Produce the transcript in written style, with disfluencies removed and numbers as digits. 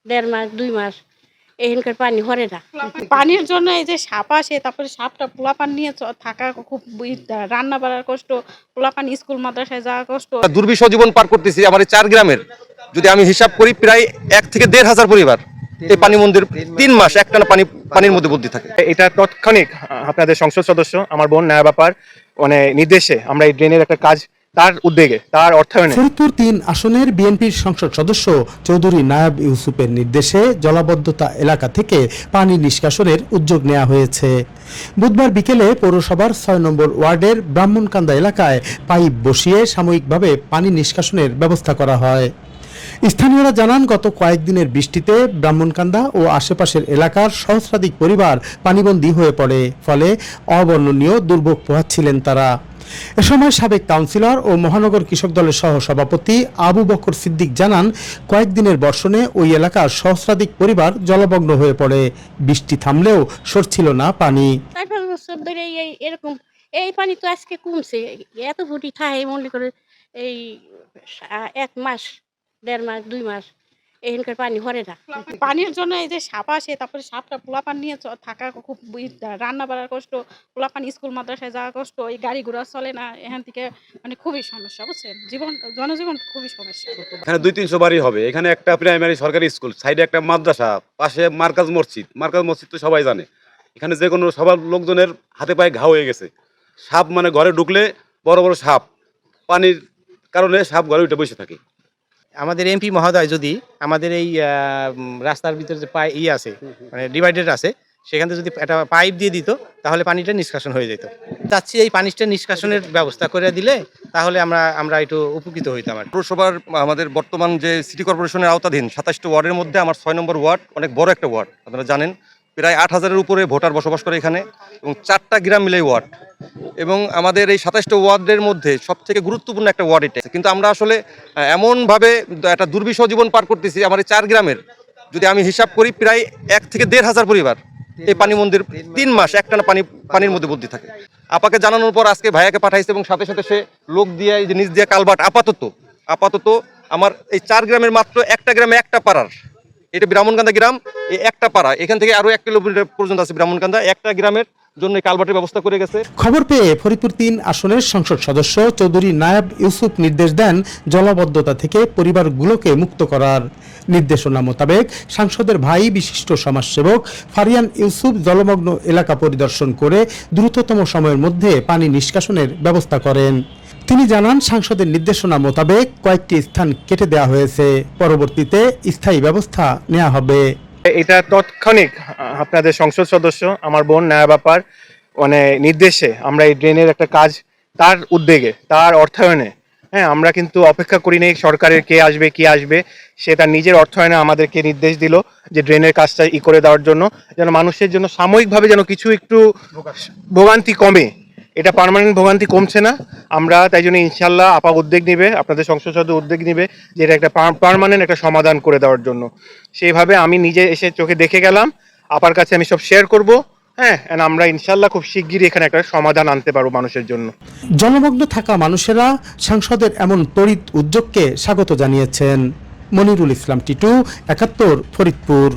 1.5 মাস 2 মাস এখানকার পানি ভরে না। পানির জন্য এই যে সাপ আসে, তারপরে সাপটা পোলাপান নিয়ে থাকা খুব রান্না বাড়ার কষ্ট, পোলাপান স্কুল মাদ্রাসায় যাওয়া কষ্ট। দুর্বিষহ জীবন পার করতেছি আমার এই 4 গ্রামের। যদি আমি হিসাব করি প্রায় 1 থেকে 1,500 পরিবার এই পানি মন্দির 3 মাস একটানা পানির মধ্যে বন্দী থাকে। এটা তাৎক্ষণিক আপনাদের সংসদ সদস্য আমার বোন ন্যায় ব্যাপার নির্দেশে আমরা এই ড্রেনের একটা কাজ তার উদ্যোগে তার অর্থায়নে ফরিদপুর 3 আসনের বিএনপির সংসদ সদস্য চৌধুরী নায়াব ইউসুফের নির্দেশে জলাবদ্ধতা এলাকা থেকে পানি নিষ্কাশনের উদ্যোগ নেওয়া হয়েছে। বুধবার বিকেলে পৌরসভার 6 নম্বর ওয়ার্ডের ব্রাহ্মণকান্দা এলাকায় পাইপ বসিয়ে সাময়িকভাবে পানি নিষ্কাশনের ব্যবস্থা করা হয়। স্থানীয়রা জানান, গত কয়েকদিনের বৃষ্টিতে ব্রাহ্মণকান্দা ও আশেপাশের এলাকার সহস্রাধিক পরিবার পানিবন্দী হয়ে পড়ে, ফলে অবর্ণনীয় দুর্ভোগ পোহাচ্ছিলেন তারা। এ সময় সাবেক কাউন্সিলর ও মহানগর কৃষক দলের সহ সভাপতি আবু বকর সিদ্দিক জানান, কয়েকদিনের বর্ষণে ওই এলাকার সহস্রাধিক পরিবার জলমগ্ন হয়ে পড়ে। বৃষ্টি থামলেও সরছিল না পানি। 4-5 বছর ধরে এরকম এই পানি তো আজকে কমছে। এত ফুটি থাকে মনে করে এই 1 মাস 1.5 মাস 2 মাস এখানকার পানি ভরে না। পানির জন্য এই যে সাপ আসে, তারপরে সাপটা পোলাপান নিয়ে থাকা খুব রান্না বাড়ার কষ্ট, পোলাপান স্কুল মাদ্রাসায় যাওয়া কষ্ট, এই গাড়ি ঘোড়া চলে না, এখান থেকে মানে খুবই সমস্যা, বুঝছেন, জনজীবন খুবই সমস্যা। এখানে 200-300 বাড়ি হবে। এখানে একটা প্রাইমারি সরকারি স্কুল, সাইডে একটা মাদ্রাসা, পাশে মার্কাজ মসজিদ তো সবাই জানে। এখানে যে কোনো সবার লোকজনের হাতে পায়ে ঘা হয়ে গেছে। সাপ মানে ঘরে ঢুকলে বড় বড় সাপ, পানির কারণে সাপ ঘরে উঠে বসে থাকে। আমাদের এমপি মহোদয় যদি আমাদের এই রাস্তার ভিতরে যে আছে মানে ডিভাইডার আছে, সেখান থেকে যদি একটা পাইপ দিয়ে দিত তাহলে পানিটা নিষ্কাশন হয়ে যেত। চাচ্ছি এই পানিটা নিষ্কাশনের ব্যবস্থা করে দিলে তাহলে আমরা একটু উপকৃত হইতাম। পৌরসভার আমাদের বর্তমান যে সিটি কর্পোরেশনের আওতাধীন 27টি ওয়ার্ডের মধ্যে আমার 6 নম্বর ওয়ার্ড অনেক বড় একটা ওয়ার্ড। আপনারা জানেন প্রায় 8,000-এর উপরে ভোটার বসবাস করে এখানে এবং 4টা গ্রাম মিলে ওয়ার্ড। এবং আমাদের এই 27টা ওয়ার্ডের মধ্যে সবথেকে গুরুত্বপূর্ণ একটা ওয়ার্ড এটা। কিন্তু আমরা আসলে এমনভাবে একটা দুর্বিষহ জীবন পার করতেছি আমার এই 4 গ্রামের। যদি আমি হিসাব করি প্রায় 1 থেকে 1,500 পরিবার এই পানি মন্দির 3 মাস একটানা পানির মধ্যে বন্দী থাকে। আপাকে জানানোর পর আজকে ভাইয়াকে পাঠাইছে এবং সাথে সাথে সে লোক দিয়ে এই যে নিচ দিয়ে কালভার্ট আপাতত আমার এই 4 গ্রামের মাত্র একটা গ্রামে একটা পাড়ার, এটা ব্রাহ্মণকান্দা গ্রাম, এই একটা পাড়া, এখান থেকে আরো 1 কিলোমিটার পর্যন্ত আছে ব্রাহ্মণকান্দা, একটা গ্রামের জন্য কালভার্টের ব্যবস্থা করে গেছে। খবর পেয়ে ফরিদপুর 3 আসনের সংসদ সদস্য চৌধুরী নায়াব ইউসুফ নির্দেশ দেন জলাবদ্ধতা থেকে পরিবারগুলোকে মুক্ত করার। নির্দেশনা মোতাবেক সাংসদের ভাই বিশিষ্ট সমাজসেবক ফারিয়ান ইউসুফ জলমগ্ন এলাকা পরিদর্শন করে দ্রুততম সময়ের মধ্যে পানি নিষ্কাশনের ব্যবস্থা করেন। তিনি জানান, সাংসদের নির্দেশনা মোতাবেক কয়েকটি স্থান কেটে দেওয়া হয়েছে, পরবর্তীতে স্থায়ী ব্যবস্থা নেওয়া হবে। এটা তাৎক্ষণিক আপনাদের সংসদ সদস্য আমার বোন ন্যায় ব্যাপার নির্দেশে আমরা এই ড্রেনের একটা কাজ তার উদ্যোগে তার অর্থায়নে আমরা কিন্তু অপেক্ষা করি নেই সরকারের কে আসবে, সে তার নিজের অর্থায়নে আমাদেরকে নির্দেশ দিল যে ড্রেনের কাজটা করে দেওয়ার জন্য, যেন মানুষের জন্য সাময়িকভাবে যেন কিছু একটু ভোগান্তি কমে। এটা পার্মানেন্ট ভোগান্তি কমছে না। আমরা তাই জন্য ইনশাল্লাহ আপা উদ্যোগ নিবে, আপনাদের সংসদ সদস্য উদ্যোগ নিবে যে এটা একটা পার্মানেন্ট একটা সমাধান করে দেওয়ার জন্য। সেইভাবে আমি নিজে এসে চোখে দেখে গেলাম, আপার কাছে আমি সব শেয়ার করব। আমরা ইনশাল্লাহ খুব শিগগিরই এখানে একটা সমাধান আনতে পারবো মানুষের জন্য। জলমগ্ন থাকা মানুষেরা সাংসদের এমন তড়িৎ উদ্যোগকে স্বাগত জানিয়েছেন। মনিরুল ইসলাম টিটু, 71 ফরিদপুর।